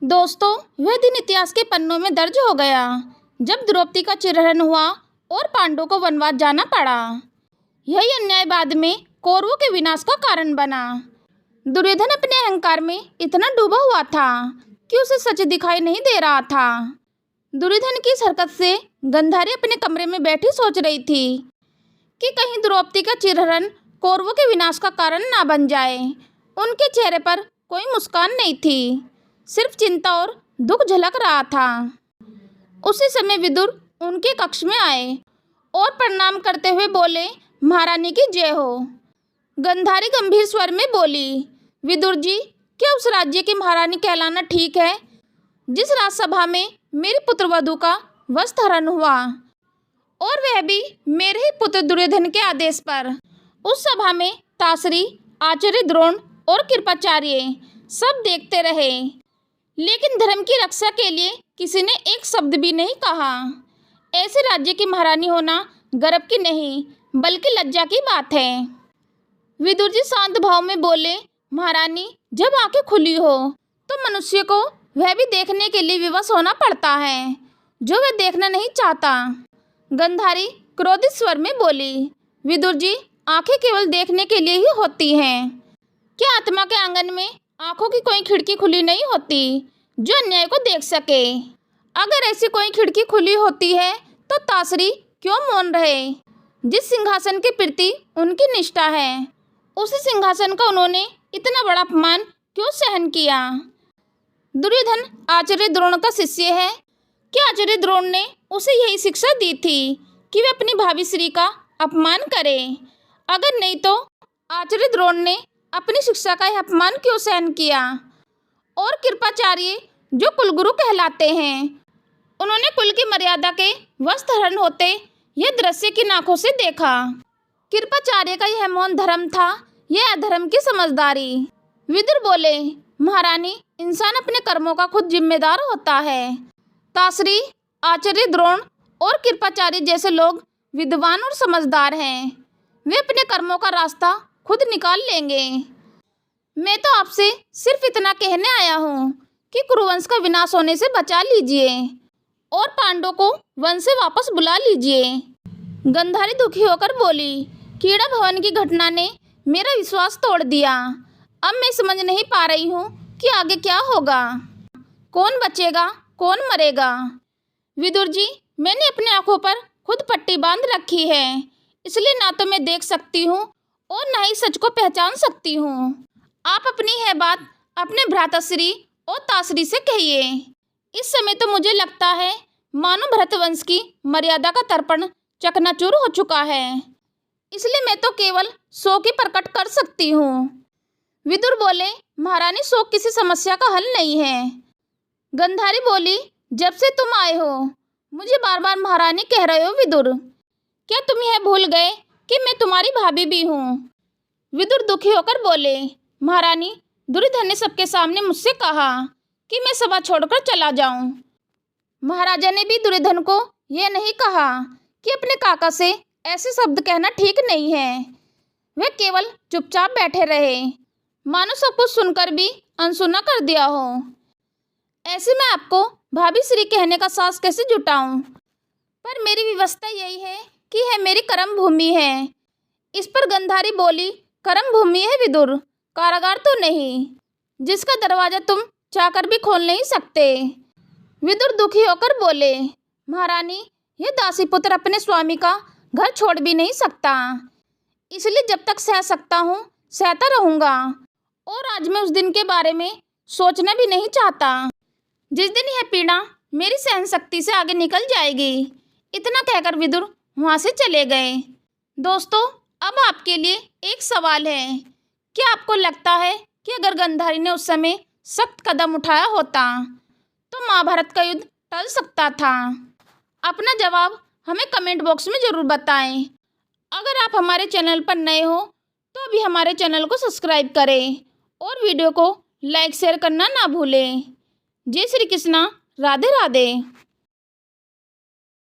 दोस्तों, वह दिन इतिहास के पन्नों में दर्ज हो गया जब द्रौपदी का चिरहरण हुआ और पांडवों को वनवास जाना पड़ा। यही अन्याय बाद में कौरवों के विनाश का कारण बना। दुर्योधन अपने अहंकार में इतना डूबा हुआ था कि उसे सच दिखाई नहीं दे रहा था। दुर्योधन की इस हरकत से गंधारी अपने कमरे में बैठी सोच रही थी कि कहीं द्रौपदी का चिरहरण कौरवों के विनाश का कारण ना बन जाए। उनके चेहरे पर कोई मुस्कान नहीं थी, सिर्फ चिंता और दुख झलक रहा था। उसी समय विदुर उनके कक्ष में आए और प्रणाम करते हुए बोले, महारानी की जय हो। गंधारी गंभीर स्वर में बोली, विदुर जी, क्या उस राज्य की महारानी कहलाना ठीक है जिस राजसभा में मेरी पुत्रवधू का वस्त्र हरण हुआ, और वह भी मेरे ही पुत्र दुर्योधन के आदेश पर। उस सभा में तासरी, आचार्य द्रोण और कृपाचार्य सब देखते रहे, लेकिन धर्म की रक्षा के लिए किसी ने एक शब्द भी नहीं कहा। ऐसे राज्य की महारानी होना गर्व की नहीं बल्कि लज्जा की बात है। विदुर जी शांत भाव में बोले, महारानी, जब आंखें खुली हो तो मनुष्य को वह भी देखने के लिए विवश होना पड़ता है जो वह देखना नहीं चाहता। गंधारी क्रोधित स्वर में बोली, विदुर जी, आंखें केवल देखने के लिए ही होती हैं। क्या आत्मा के आंगन में आंखों की कोई खिड़की खुली नहीं होती जो अन्याय को देख सके? अगर ऐसी कोई खिड़की खुली होती है तो तासरी क्यों मौन रहे? जिस सिंहासन के प्रति उनकी निष्ठा है, उसी सिंहासन का उन्होंने इतना बड़ा अपमान क्यों सहन किया? दुर्योधन आचार्य द्रोण का शिष्य है। क्या आचार्य द्रोण ने उसे यही शिक्षा दी थी कि वह अपनी भाभी श्री का अपमान करे? अगर नहीं तो आचार्य द्रोण ने अपनी शिक्षा का यह अपमान क्यों सहन किया? और कृपाचार्य जो कुलगुरु कहलाते हैं, उन्होंने कुल की मर्यादा के वस्त्र हरण होते यह दृश्य की आंखों से देखा। कृपाचार्य का यह मौन धर्म था, यह अधर्म की समझदारी। विदुर बोले, महारानी, इंसान अपने कर्मों का खुद जिम्मेदार होता है। तासरी, आचार्य द्रोण और कृपाचार्य जैसे लोग विद्वान और समझदार हैं। वे अपने कर्मों का रास्ता खुद निकाल लेंगे। मैं तो आपसे सिर्फ इतना कहने आया हूँ कि कुरुवंश का विनाश होने से बचा लीजिए और पांडवों को वन से वापस बुला लीजिए। गंधारी दुखी होकर बोली, कीड़ा भवन की घटना ने मेरा विश्वास तोड़ दिया। अब मैं समझ नहीं पा रही हूँ कि आगे क्या होगा, कौन बचेगा, कौन मरेगा। विदुर जी, मैंने अपनी आंखों पर खुद पट्टी बांध रखी है, इसलिए ना तो मैं देख सकती हूँ और ना ही सच को पहचान सकती हूँ। आप अपनी यह बात अपने भ्राताश्री और तासरी से कहिए। इस समय तो मुझे लगता है मानो भरतवंश की मर्यादा का तर्पण चकनाचूर हो चुका है, इसलिए मैं तो केवल शोक ही प्रकट कर सकती हूँ। विदुर बोले, महारानी, शोक किसी समस्या का हल नहीं है। गंधारी बोली, जब से तुम आए हो मुझे बार बार महारानी कह रहे हो। विदुर, क्या तुम यह भूल गए कि मैं तुम्हारी भाभी भी हूँ? विदुर दुखी होकर बोले, महारानी, दुर्योधन ने सबके सामने मुझसे कहा कि मैं सभा छोड़कर चला जाऊं। महाराजा ने भी दुर्योधन को यह नहीं कहा कि अपने काका से ऐसे शब्द कहना ठीक नहीं है। वे केवल चुपचाप बैठे रहे, मानो सब कुछ सुनकर भी अनसुना कर दिया हो। ऐसे में आपको भाभी श्री कहने का साहस कैसे जुटाऊं? पर मेरी व्यवस्था यही है कि यह मेरी कर्म भूमि है। इस पर गंधारी बोली, कर्म भूमि है विदुर, कारागार तो नहीं जिसका दरवाजा तुम चाहकर भी खोल नहीं सकते। विदुर दुखी होकर बोले, महारानी, यह दासी पुत्र अपने स्वामी का घर छोड़ भी नहीं सकता, इसलिए जब तक सह सकता हूँ सहता रहूँगा, और आज मैं उस दिन के बारे में सोचना भी नहीं चाहता जिस दिन यह पीड़ा मेरी सहन शक्ति से आगे निकल जाएगी। इतना कहकर विदुर वहाँ से चले गए। दोस्तों, अब आपके लिए एक सवाल है। क्या आपको लगता है कि अगर गंधारी ने उस समय सख्त कदम उठाया होता तो महाभारत का युद्ध टल सकता था? अपना जवाब हमें कमेंट बॉक्स में ज़रूर बताएं। अगर आप हमारे चैनल पर नए हो तो अभी हमारे चैनल को सब्सक्राइब करें और वीडियो को लाइक शेयर करना ना भूलें। जय श्री कृष्णा, राधे राधे।